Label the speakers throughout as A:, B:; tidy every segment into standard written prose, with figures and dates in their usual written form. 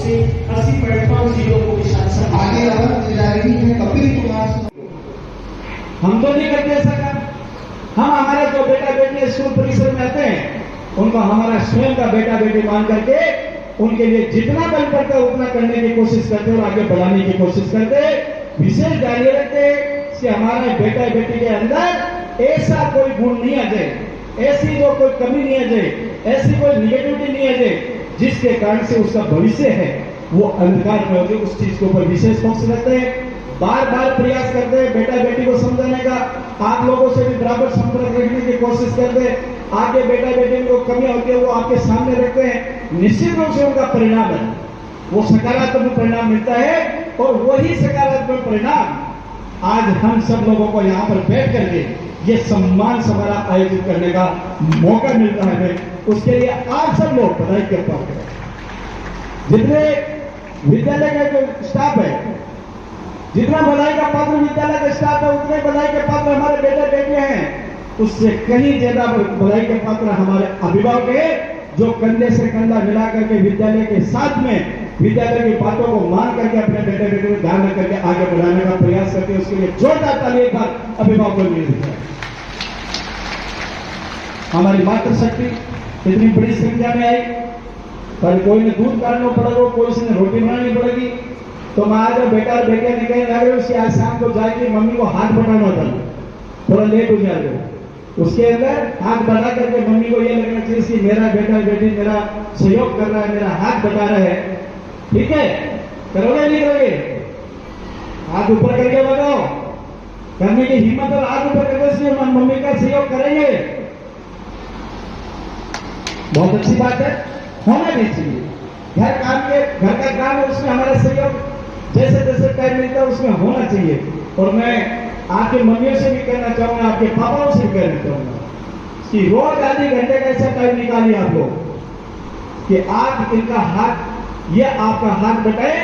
A: 80.50 को शासन
B: आगे जारी है कपिल कुमार।
A: हम तो नहीं करते ऐसा काम। हम हमारे जो बेटा बेटी स्कूल परिसर में आते हैं उनको हमारा स्वयं का बेटा बेटी मान करके उनके लिए जितना बल पड़ता है उतना करने की कोशिश करते और आगे बढ़ाने की कोशिश करते। विशेष ध्यान रखते कि हमारे बेटा बेटी के अंदर ऐसा कोई गुण नहीं आ जाए, ऐसी जो कोई कमी नहीं आ जाए, ऐसी कोई निगेटिविटी नहीं आ जाए जिसके कारण से उसका भविष्य है वो अंधकार में हो जाए। उस चीज के ऊपर विशेष फोकस रखते हैं। बार बार प्रयास करते हैं बेटा बेटी को समझाने का। आप लोगों से भी बराबर संपर्क रखने की कोशिश करते हैं। आगे बेटा बेटी में जो कमी होती है वो आपके सामने रखते हैं। निश्चित रूप से उनका परिणाम है वो सकारात्मक परिणाम मिलता है और वही सकारात्मक परिणाम आज हम सब लोगों को यहाँ पर बैठ करके ये सम्मान समारोह आयोजित करने का मौका मिल रहा है। उसके लिए आप सब लोग बधाई के पात्र हैं। जितने विद्यालय का जो स्टाफ है, जितना बधाई का पात्र विद्यालय का स्टाफ है उतने बधाई के पात्र हमारे बेटे बेटियां हैं। उससे कहीं ज्यादा बधाई के पात्र हमारे अभिभावक है जो कंधे से कंधा मिला करके विद्यालय के साथ में विद्यालय की बातों को मान करके अपने बेटे बेटे को ध्यान रख करके आगे बढ़ाने का प्रयास करते हैं। उसके लिए जोरदार ताली एक बार अभिभावकों को मिल रही है। हमारी मातृशक्ति इतनी बड़ी संख्या में आई पर कोई ने दूध काटना पड़ेगा, कोई से रोटी बनानी पड़ेगी। तो मैं आज बेटा और बेटियां निकलने लग रहे उसकी आज शाम को जाएगी मम्मी को हाथ बढ़ाना था, थोड़ा लेट हो जाएगा। उसके अंदर हाथ बढ़ा करके मम्मी को ये लगना चाहिए कि मेरा बेटा बेटी मेरा सहयोग कर रहा है, मेरा हाथ बढ़ा रहा है। ठीक है, करोगे नहीं करोगे? हाथ ऊपर करके बताओ, करने की हिम्मत और हाथ ऊपर करके से मम्मी का सहयोग करेंगे। बहुत अच्छी बात है, होना भी चाहिए। घर का काम है उसमें हमारा सहयोग जैसे जैसे टाइम मिलता है उसमें होना चाहिए। और मैं आपके मम्मियों से भी कहना चाहूंगा, आपके पापाओं से भी कहना चाहूंगा कि रोज आधे घंटे का ऐसा टाइम निकालिए आप लोग कि आप इनका हाथ, ये आपका हाथ बटाए,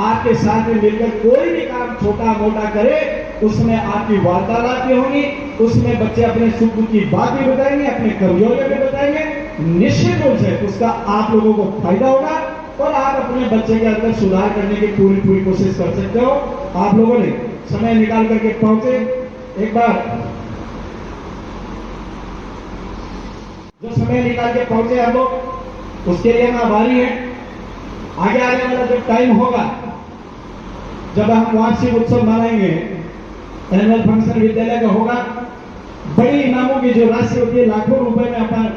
A: आपके साथ में मिलकर कोई भी काम छोटा मोटा करे, उसमें आपकी वार्तालाप भी होगी, उसमें बच्चे अपने सुख दुख की बात भी बताएंगे, अपने कमजोरियों भी बताएंगे। निश्चित रूप से उसका आप लोगों को फायदा होगा और आप अपने बच्चे के अंदर सुधार करने की पूरी कोशिश कर सकते हो। आप लोगों ने समय निकाल करके पहुंचे, एक बार जो समय निकाल के पहुंचे हम लोग उसके लिए हम आभारी हैं। आगे आने वाला जब टाइम होगा, जब हम वार्षिक उत्सव मनाएंगे, एनुअल फंक्शन विद्यालय का होगा, बड़ी इनामों की जो राशि होती है लाखों रुपए में अपन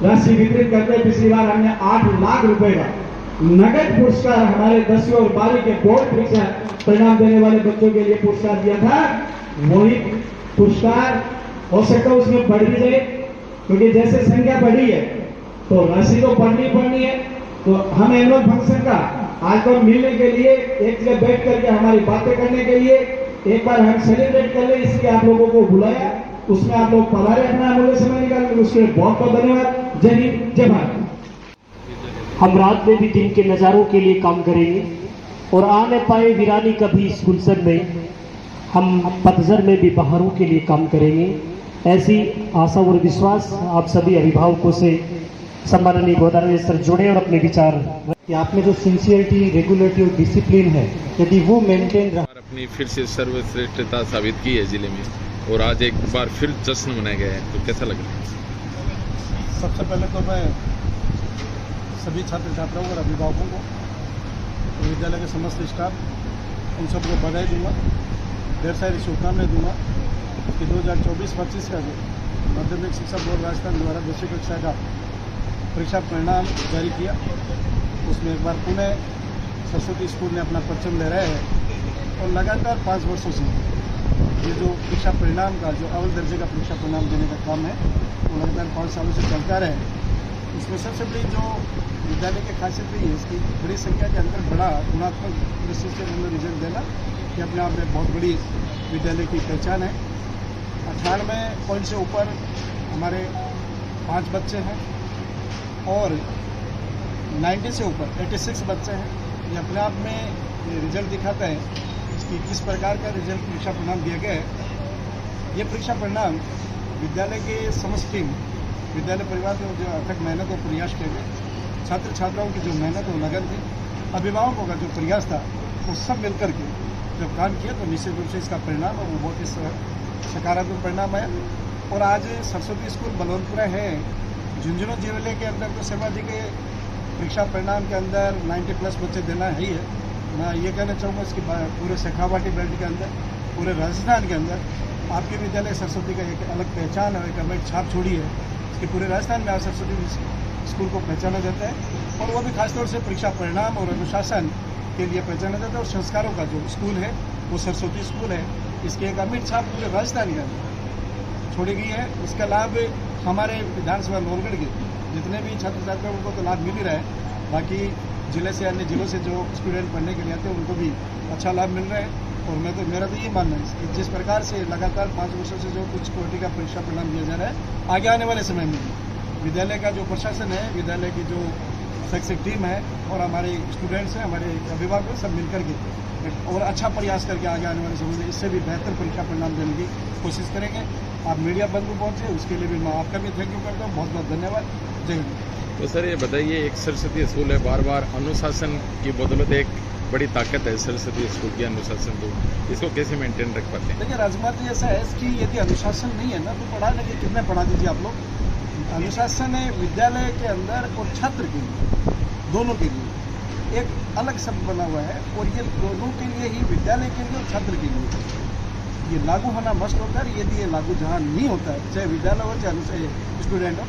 A: राशि वितरित करते हैं। पिछली बार हमने 8 लाख रुपए का नगद पुरस्कार हमारे 10वीं और 12वीं के बोर्ड परीक्षा परिणाम देने वाले बच्चों के लिए पुरस्कार दिया था। वही पुरस्कार हो सकता है उसमें बढ़ भी जाए, क्योंकि जैसे संख्या बढ़ी है तो राशि तो बढ़नी है। तो हम एनुअल फंक्शन का आज तो मिलने के लिए एक जगह बैठ करके हमारी बातें करने के लिए एक बार हम सेलिब्रेट कर ले, इसलिए आप लोगों को बुलाया। उसमें आप लोग पधारे, अपना अमूल्य समय निकाल, उसके बहुत बहुत धन्यवाद। जय हिंद, जय भारत।
C: हम रात में भी दिन के नज़ारों के लिए काम करेंगे और आ न पाए वीरानी कभी इस गुलशन में, हम पतझड़ में भी बहारों के लिए काम करेंगे। ऐसी आशा और विश्वास आप सभी अभिभावकों से सम्माननीय गोदावरी सर जुड़े और अपने विचार कि आप में जो सिंसियरिटी, रेगुलरिटी और डिसिप्लिन है, यदि वो मेंटेन रहा,
D: अपनी फिर से सर्वश्रेष्ठता साबित की है जिले में और आज एक बार फिर जश्न मनाया गया है, तो कैसा लग रहा है?
E: सबसे पहले तो मैं सभी छात्र छात्राओं और अभिभावकों को, विद्यालय के समस्त स्टाफ, उन सबको बधाई दूंगा, ढेर सारी शुभकामनाएं दूंगा कि 2024-25 का जो माध्यमिक शिक्षा बोर्ड राजस्थान द्वारा 10वीं कक्षा का परीक्षा परिणाम जारी किया, उसमें एक बार पुनः सरस्वती स्कूल ने अपना परचम ले रहे हैं। और लगातार 5 वर्षों से ये जो परीक्षा परिणाम का जो अव्वल दर्जे का परीक्षा परिणाम देने का काम है वो लगातार 5 सालों से चलता रहे। इसमें सबसे बड़ी जो विद्यालय की खासियत रही है, इसकी बड़ी संख्या के अंदर बड़ा गुणात्मक दृष्टि से रिजल्ट देना, ये अपने आप में बहुत बड़ी विद्यालय की पहचान है। 98 पॉइंट से ऊपर हमारे 5 बच्चे हैं और 90 से ऊपर 86 बच्चे हैं। ये अपने आप में ये रिजल्ट दिखाता है कि किस प्रकार का रिजल्ट परीक्षा परिणाम दिया गया है। ये परीक्षा परिणाम विद्यालय के समस्त टीम, विद्यालय परिवार के जो अथक मेहनत और प्रयास किए गए, छात्र छात्राओं की जो मेहनत और लगन थी, अभिभावकों का जो प्रयास था वो सब मिलकर के जब काम किया तो निश्चित रूप से इसका परिणाम वो बहुत ही सकारात्मक परिणाम आया। और आज सरस्वती स्कूल बलवंतपुरा है, झुंझुनू जिले के अंदर तो शर्मा जी के परीक्षा परिणाम के अंदर 90+ बच्चे देना ही है। मैं ये कहना चाहूँगा इसकी पूरे शेखावाटी बेल्ट के अंदर, पूरे राजस्थान के अंदर आपके विद्यालय सरस्वती का एक अलग पहचान है, एक अलग छाप छोड़ी है। इसके पूरे राजस्थान में आज सरस्वती स्कूल को पहचाना जाता है और वो भी खासतौर से परीक्षा परिणाम और अनुशासन के लिए पहचाना जाता है। और संस्कारों का जो स्कूल है वो सरस्वती स्कूल है, इसकी एक अमिट छाप पूरे राजस्थान के अंदर छोड़ी गई है। इसका लाभ हमारे विधानसभा नौलगढ़ के जितने भी छात्र छात्राओं को तो लाभ मिल ही रहा है, बाकी जिले से अन्य जिलों से जो स्टूडेंट पढ़ने के लिए आते हैं उनको भी अच्छा लाभ मिल रहा है। और मेरा तो ये मानना है कि जिस प्रकार से लगातार 5 वर्षों से जो कुछ कोटि का परीक्षा परिणाम दिया जा रहा है, आगे आने वाले समय में विद्यालय का जो प्रशासन है, विद्यालय की जो शैक्षिक टीम है और हमारे स्टूडेंट्स हैं, हमारे अभिभावक सब मिलकर के और अच्छा प्रयास करके आगे आने वाले समय में इससे भी बेहतर परीक्षा परिणाम देने की कोशिश करेंगे। आप मीडिया बंधु पहुंचे उसके लिए भी मैं आपका भी थैंक यू करता हूँ, बहुत बहुत धन्यवाद। जय हिंद।
D: तो सर ये बताइए, एक सरस्वती स्कूल है, बार बार अनुशासन की बदौलत एक बड़ी ताकत है सरस्वती स्कूल की अनुशासन, तो इसको कैसे मेंटेन रख पाते हैं?
E: देखिए राजकुमार जी, ऐसा है कि यदि अनुशासन नहीं है ना तो पढ़ाने के कितने पढ़ा दीजिए आप लोग। अनुशासन है विद्यालय के अंदर और छात्र के लिए, दोनों के लिए एक अलग शब्द बना हुआ है और ये दोनों के लिए ही, विद्यालय के लिए और छात्र के लिए ये लागू होना मस्ट होता है। यदि ये लागू जहाँ नहीं होता है, चाहे विद्यालय हो चाहे स्टूडेंट हो,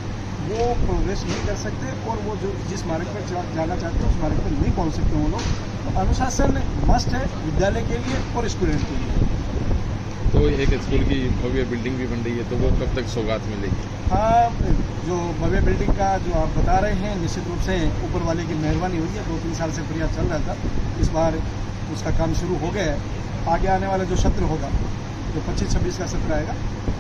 E: वो प्रोग्रेस नहीं कर सकते और वो जो जिस मार्ग पर जाना चाहते हैं उस मार्ग पर नहीं पहुँच सकते वो लोग। तो अनुशासन मस्ट है विद्यालय के लिए और स्टूडेंट के लिए।
D: तो एक स्कूल की भव्य बिल्डिंग भी बन रही है, तो वो कब तक सौगात मिलेगी?
E: हाँ, जो भव्य बिल्डिंग का जो आप बता रहे हैं, निश्चित रूप से ऊपर वाले की मेहरबानी हुई है। 2-3 साल से प्रयास चल रहा था, इस बार उसका काम शुरू हो गया है। आगे आने वाला जो सत्र होगा, जो 25-26 का सत्र आएगा,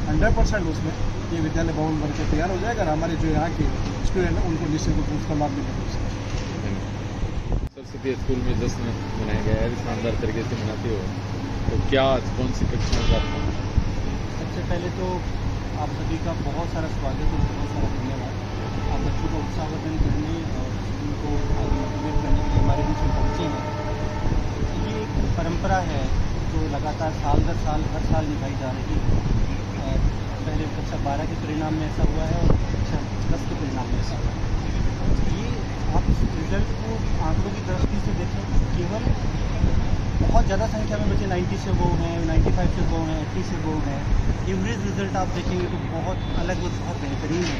E: 100% उसमें ये विद्यालय भवन बन के तैयार हो जाएगा और हमारे जो यहाँ के स्टूडेंट हैं उनको निश्चित रूप से उसका लाभ मिलेगा।
D: सरस्वती स्कूल में जश्न मनाया गया है, शानदार तरीके से मनाते हो, तो क्या कौन सी कक्षाओं का?
F: सबसे पहले तो आप सभी का बहुत सारा स्वागत और बहुत सारा धन्यवाद। आप बच्चों को उत्साहवर्धन करने और उनको आगे मोटिवेट करने के लिए हमारे बीच में पहुँचे हैं। ये एक परंपरा है जो लगातार साल दर साल हर साल निभाई जा रही है। पहले कक्षा 12 के परिणाम में ऐसा हुआ है और कक्षा 10 के परिणाम में ऐसा हुआ है। ये आप इस रिजल्ट को आंकड़ों की दृष्टि से देखें, केवल बहुत ज़्यादा संख्या में बच्चे 90 से वो हैं, 95 से वो हैं, 80 से वो हैं। एवरेज रिजल्ट आप देखेंगे तो बहुत अलग और बहुत बेहतरीन है।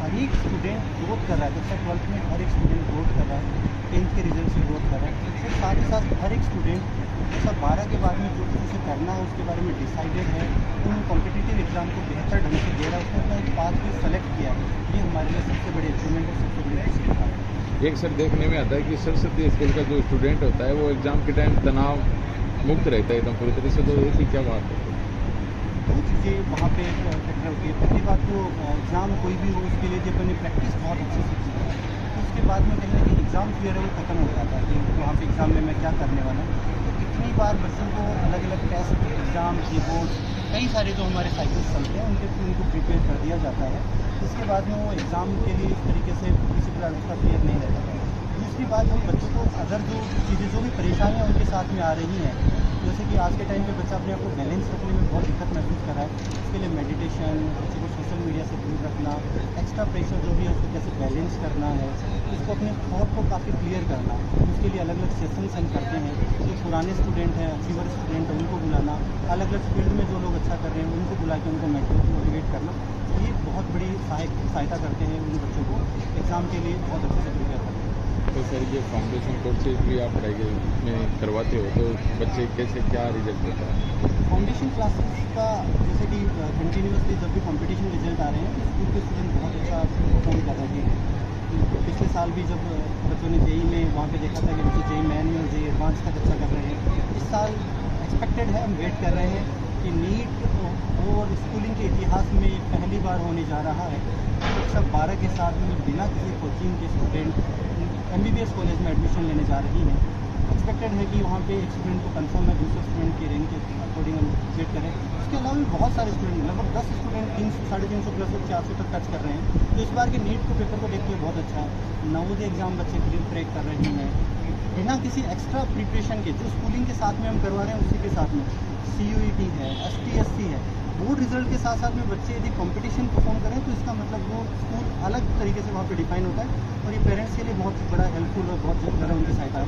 F: हर एक स्टूडेंट ग्रोथ कर रहा है, कक्षा 12 में हर एक स्टूडेंट ग्रोथ कर रहा है, 10th के रिजल्ट से ग्रोथ कर रहा है। फिर साथ ही साथ हर एक स्टूडेंट कक्षा 12 के बाद में जो कुछ उसे करना है उसके बारे में डिसाइडेड है, उन कॉम्पिटिटिव एग्जाम को बेहतर ढंग से दे रहा है, उसने अपना एक पाथ को सेलेक्ट किया है। ये हमारे लिए सबसे बड़ी अचीवमेंट है, सबसे बड़ी खुशी है।
D: एक सर देखने में आता है कि सरस्वती स्कूल का जो स्टूडेंट होता है वो एग्जाम के टाइम तनाव मुक्त रहता है एकदम पूरी तरह से, तो ऐसी क्या बात है?
F: दो चीज़ें वहाँ पे फैक्टर होती है। पहली बात तो एग्ज़ाम कोई भी हो उसके लिए जब मैंने प्रैक्टिस बहुत अच्छे से की है तो उसके बाद में कहीं ना कहीं एग्ज़ाम फियर है वो खत्म हो जाता है कि वहाँ पे एग्ज़ाम में मैं क्या करने वाला हूँ। तो कितनी बार बच्चों को अलग अलग टेस्ट, एग्ज़ाम, कीबोर्ड, कई सारे जो हमारे साइकिल्स चलते हैं उनको प्रिपेयर कर दिया जाता है। इसके बाद में वो एग्ज़ाम के लिए इस तरीके से किसी प्रकार उसका क्लियर नहीं रहता है। दूसरी बात, हम बच्चों को अदर जो चीज़ें, जो भी परेशानियाँ उनके साथ में आ रही हैं, जैसे कि आज के टाइम पे बच्चा अपने आप को बैलेंस रखने में बहुत दिक्कत महसूस कर रहा है, इसके लिए मेडिटेशन, बच्चे को सोशल मीडिया से दूर रखना, एक्स्ट्रा प्रेशर जो भी है उसको कैसे बैलेंस करना है, उसको अपने थॉट को काफ़ी क्लियर करना, उसके लिए अलग अलग सेशंस हम करते हैं। जो पुराने स्टूडेंट हैं, अचीवर स्टूडेंट हैं, उनको बुलाना, अलग अलग फील्ड में जो लोग अच्छा कर रहे हैं उनको बुला के उनको मोटिवेट करना, ये बहुत बड़ी सहायता करते हैं उन बच्चों को एग्ज़ाम के लिए बहुत अच्छे से प्रिपेयर करते हैं।
D: तो सर ये फाउंडेशन कोर्सेज भी आप पढ़ाई में करवाते हो, तो बच्चे कैसे क्या रिजल्ट होता है?
F: फाउंडेशन क्लासेस का जैसे कि कंटिन्यूसली जब भी कंपटीशन रिजल्ट आ रहे हैं तो स्कूल के स्टूडेंट बहुत अच्छा परफॉर्म कर रहे हैं। पिछले साल भी जब बच्चों ने जेई में वहाँ पे देखा था कि बच्चे जेई मैन में और जेई एडवांस तक अच्छा कर रहे हैं। इस साल एक्सपेक्टेड है, हम वेट कर रहे हैं कि नीट और स्कूलिंग के इतिहास में पहली बार होने जा रहा है। कक्षा 12 के साथ में बिना किसी कोचिंग के स्टूडेंट MBBS कॉलेज में एडमिशन लेने जा रही हैं। एक्सपेक्टेड है कि वहाँ पे एक स्टूडेंट को कंफर्म है, दूसरे स्टूडेंट की रैंक के अकॉर्डिंग हम वेट करें। इसके अलावा भी बहुत सारे स्टूडेंट, लगभग 10 स्टूडेंट 300, 350 प्लस 400 तक टच कर रहे हैं। तो इस बार के नीट के पेपर को देख के बहुत अच्छा है। नवोदय एग्जाम बच्चे क्रैक कर रहे हैं, बिना किसी एक्स्ट्रा प्रिपरेशन के जो स्कूलिंग के साथ में हम करवा रहे हैं उसी के साथ में CUET है, STSC है, बोर्ड रिजल्ट के साथ साथ में बच्चे यदि कंपटीशन परफॉर्म करें तो इसका मतलब वो स्कूल अलग तरीके से वहाँ पे डिफाइन होता है और ये पेरेंट्स के लिए बहुत बड़ा हेल्पफुल और बहुत ज़्यादा उनकी सहायता।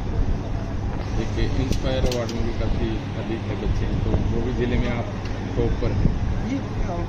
D: एक इंस्पायर अवार्ड में भी काफ़ी अधिक है बच्चे हैं, तो वो भी जिले में आप टॉप पर हैं।
F: ये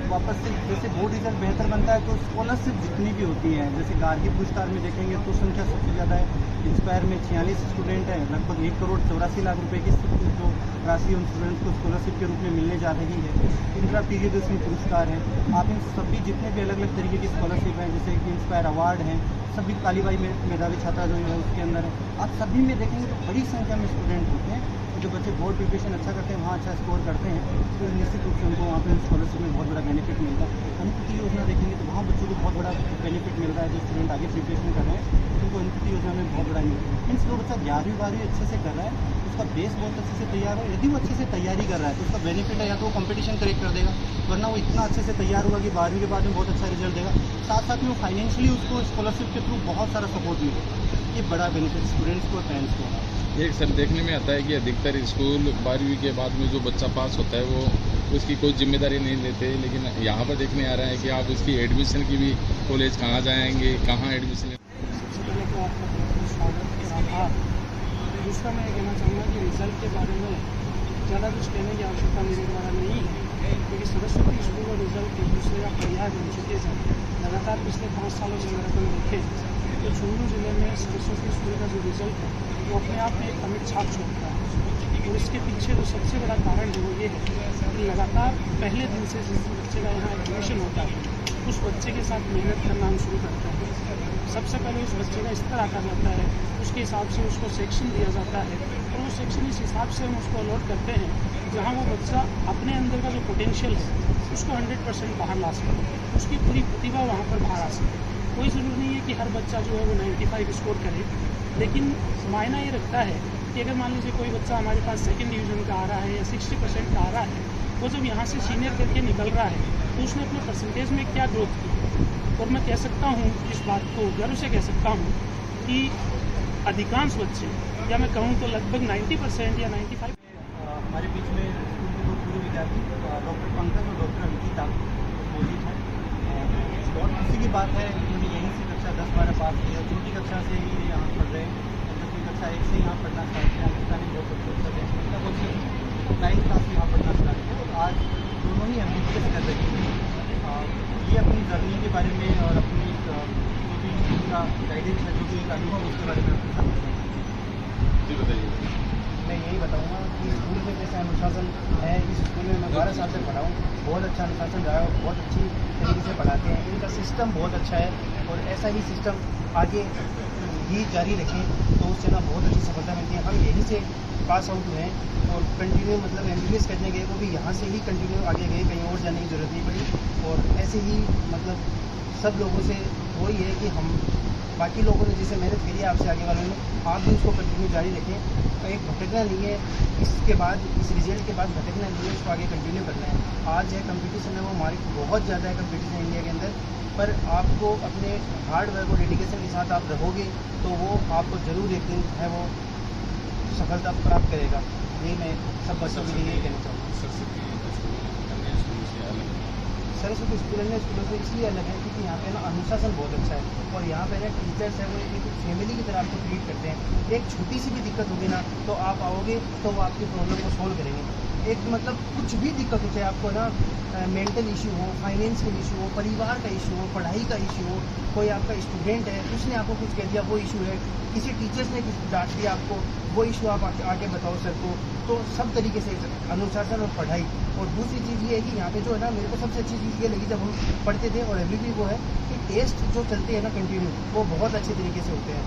F: वापस से जैसे बोर्ड रिजल्ट बेहतर बनता है तो स्कॉलरशिप जितनी भी होती हैं, जैसे गार्गी पुरस्कार में देखेंगे तो संख्या सबसे ज़्यादा है। इंस्पायर में 46 स्टूडेंट हैं, लगभग 1,84,00,000 रुपए की जो राशि उन स्टूडेंट्स को स्कॉलरशिप के रूप में मिलने जा रही है। इंदिरा प्रियदर्शनी पुरस्कार है। आप इन सभी जितने भी अलग अलग तरीके की स्कॉलरशिप हैं, जैसे कि इंस्पायर अवार्ड हैं, सभी तालीबाई में मेधावी छात्रा जो है उसके अंदर है, आप सभी में देखेंगे तो बड़ी संख्या में स्टूडेंट होते हैं। जो बच्चे बोर्ड प्रिपरेशन अच्छा करते हैं, वहाँ अच्छा स्कोर करते हैं, तो निश्चित रूप से उनको वहाँ पर स्कॉलरशिप में बहुत बड़ा बेनिफिट मिलता है। अनुपूति योजना देखेंगे तो वहाँ बच्चों को बहुत बड़ा बेनिफिट मिल रहा है। जो स्टूडेंट आगे प्रिपरेशन कर रहे हैं उनको अनुपूति योजना में बहुत बड़ा मिलता है। मीन्स जो बच्चा 11वीं 12वीं अच्छे से कर रहा है, उसका बेस बहुत अच्छे से तैयार हो, यदि वो अच्छे से तैयारी कर रहा है तो उसका बेनिफिट है या तो वो कंपटीशन क्रैक कर देगा, वरना वो इतना अच्छे से तैयार होगा कि 12वीं के बाद में बहुत अच्छा रिजल्ट देगा। साथ साथ में वो फाइनेंशियली उसको स्कॉलरशिप के थ्रू बहुत सारा सपोर्ट मिलेगा। ये बड़ा बेनिफिट स्टूडेंट्स को, पेरेंट्स को है।
D: एक सर देखने में आता है कि अधिकतर स्कूल 12वीं के बाद में जो बच्चा पास होता है वो उसकी कोई जिम्मेदारी नहीं लेते, लेकिन यहाँ पर देखने आ रहा है कि आप उसकी एडमिशन की भी कॉलेज कहाँ जाएंगे, कहाँ एडमिशन।
G: सबसे पहले तो आपका बहुत स्वागत और आभार। दूसरा मैं ये कहना चाहूँगा कि रिजल्ट के बारे में ज़्यादा कुछ कहने की आवश्यकता मेरे द्वारा नहीं है, क्योंकि सरस्वती स्कूल और रिजल्ट एक दूसरे का पर्याय बन चुके हैं। लगातार पिछले 5 सालों से अगर अपन देखें तो झुंझुनू जिले में सरस्वती स्कूल का जो रिजल्ट है वो अपने आप में एक अमिट छाप छोड़ता है। और इसके पीछे जो सबसे बड़ा कारण है वो ये है कि लगातार पहले दिन से जिस बच्चे का यहाँ एडमिशन होता है उस बच्चे के साथ मेहनत करना हम शुरू करते हैं। सबसे पहले उस बच्चे का स्तर आकर जाता है, उसके हिसाब से उसको सेक्शन दिया जाता है और वो सेक्शन इस हिसाब से हम उसको अलॉट करते हैं जहाँ वो बच्चा अपने अंदर का जो पोटेंशियल है उसको 100% बाहर ला सके, उसकी पूरी प्रतिभा वहाँ पर बाहर आ सके। कोई ज़रूरी नहीं है कि हर बच्चा जो है वो 95 स्कोर करे, लेकिन मायना ये रखता है कि अगर मान लीजिए कोई बच्चा हमारे पास 2nd डिवीज़न का आ रहा है या 60% का आ रहा है, वो जब यहाँ से सीनियर करके निकल रहा है तो उसने अपने परसेंटेज में क्या ग्रोथ की। और मैं कह सकता हूँ, इस बात को गर्व से कह सकता हूँ कि अधिकांश बच्चे, या मैं कहूँ तो लगभग 90% या 95।
F: हमारे बीच में स्कूल के 2 पूर्व विद्यार्थी डॉक्टर पंकज और डॉक्टर अंकिता मौजूद हैं। बहुत खुशी की बात है, उन्होंने यहीं से कक्षा 10, 12 पास की और छोटी कक्षा से ही यहाँ पढ़ रहे हैं। 10वीं कक्षा 1 से यहाँ पढ़ना स्टार्ट किया। अंकिता ने बहुत अच्छा देखा, बहुत 9th क्लास में यहाँ पढ़ना स्टार्ट किया और आज दोनों ही MBBS कर रही हैं। ये अपनी जर्नी के बारे में और अपनी जो भी उनका गाइडेंस है, जो भी एक अनुभव उसके बारे में आपके साथ
D: जी बताइए।
B: मैं यही बताऊंगा कि स्कूल में जैसे अनुशासन है, इस स्कूल में मैं 12 साल से पढ़ा हूँ, बहुत अच्छा अनुशासन रहा है, बहुत अच्छी तरीके से पढ़ाते हैं। इनका सिस्टम बहुत अच्छा है और ऐसा ही सिस्टम आगे ही जारी रखें तो उससे ना बहुत अच्छी सफलता मिलती है। हम यहीं से पास आउट हुए हैं और कंटिन्यू मतलब MBBS करने गए, वो भी यहाँ से ही कंटिन्यू आगे गए, कहीं और जाने की ज़रूरत नहीं पड़ी। और ऐसे ही मतलब सब लोगों से वही है कि हम बाकी लोगों ने जैसे मेहनत करी है आपसे आगे वालों ने, आप भी उसको कंटिन्यू जारी रखें। एक भटकना नहीं है, इसके बाद इस रिजल्ट के बाद भटकना नहीं है, उसको आगे कंटिन्यू करना है। आज है कंपटीशन है, वो मार्केट बहुत ज़्यादा है कंपटीशन इंडिया के अंदर, पर आपको अपने हार्ड वर्क और डेडिकेशन के साथ आप रहोगे तो वो आपको ज़रूर एक दिन है वो सफलता प्राप्त करेगा। ये मैं सब बच्चों के लिए यही कहना चाहूँगा। सरस्वती स्कूल अन्य स्कूलों से इसलिए अलग है क्योंकि यहाँ पे ना अनुशासन बहुत अच्छा है और यहाँ पे ना टीचर्स है वो एक फैमिली की तरह आपको ट्रीट करते हैं। एक छोटी सी भी दिक्कत होगी ना तो आप आओगे तो वो आपकी प्रॉब्लम को सॉल्व करेंगे। एक मतलब कुछ भी दिक्कत हो, चाहे आपको ना मेंटल इशू हो, फाइनेंशियल इशू हो, परिवार का इशू हो, पढ़ाई का इशू हो, कोई आपका स्टूडेंट है उसने आपको कुछ कह दिया वो इशू है, किसी टीचर्स ने कुछ डांट दिया आपको वो इशू आप आगे बताओ सर को, तो सब तरीके से अनुशासन और पढ़ाई। और दूसरी चीज़ ये है कि यहाँ पे जो है ना मेरे को सबसे अच्छी चीज़ ये लगी जब हम पढ़ते थे और अभी भी वो है कि टेस्ट जो चलते हैं ना कंटिन्यू वो बहुत अच्छे तरीके से होते हैं,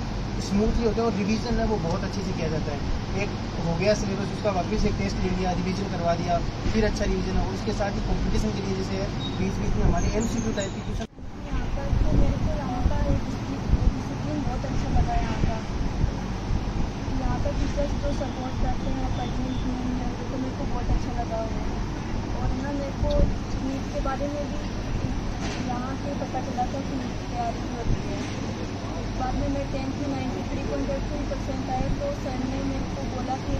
B: स्मूथली होते हैं और रिवीजन है वो बहुत अच्छे से किया जाता है। एक हो गया सिलेबस उसका वापस एक टेस्ट ले लिया, रिवीजन करवा दिया, फिर अच्छा रिवीजन है और उसके साथ ही कॉम्पिटिशन के लिए जैसे बीच बीच में हमारे MCQ टाइप की क्वेश्चन।
H: यहाँ पर तो मेरे को यहाँ का डिसिप्लिन बहुत अच्छा लगा। यहाँ पर टीचर्स जो सपोर्ट करते हैं पढ़ने में तो मेरे को बहुत अच्छा लगा। और ना मेरे को नीट के बारे में भी यहाँ से पता चला था कि नीट की तैयारी भी होती है बाद में मैं 10th में 93.83% आए, तो सर ने मेरे को बोला कि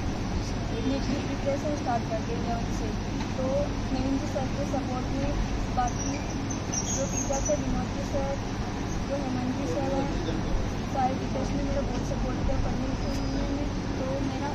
H: नीट की प्रिपरेशन स्टार्ट कर दी 11th से। तो नवीन जी सर के सपोर्ट में, बाकी जो टीचर्स है, विनोद जी सर, जो हेमंत जी सर हैं, सारे टीचर्स ने मेरा बहुत सपोर्ट किया पढ़ने के लिए में। तो मेरा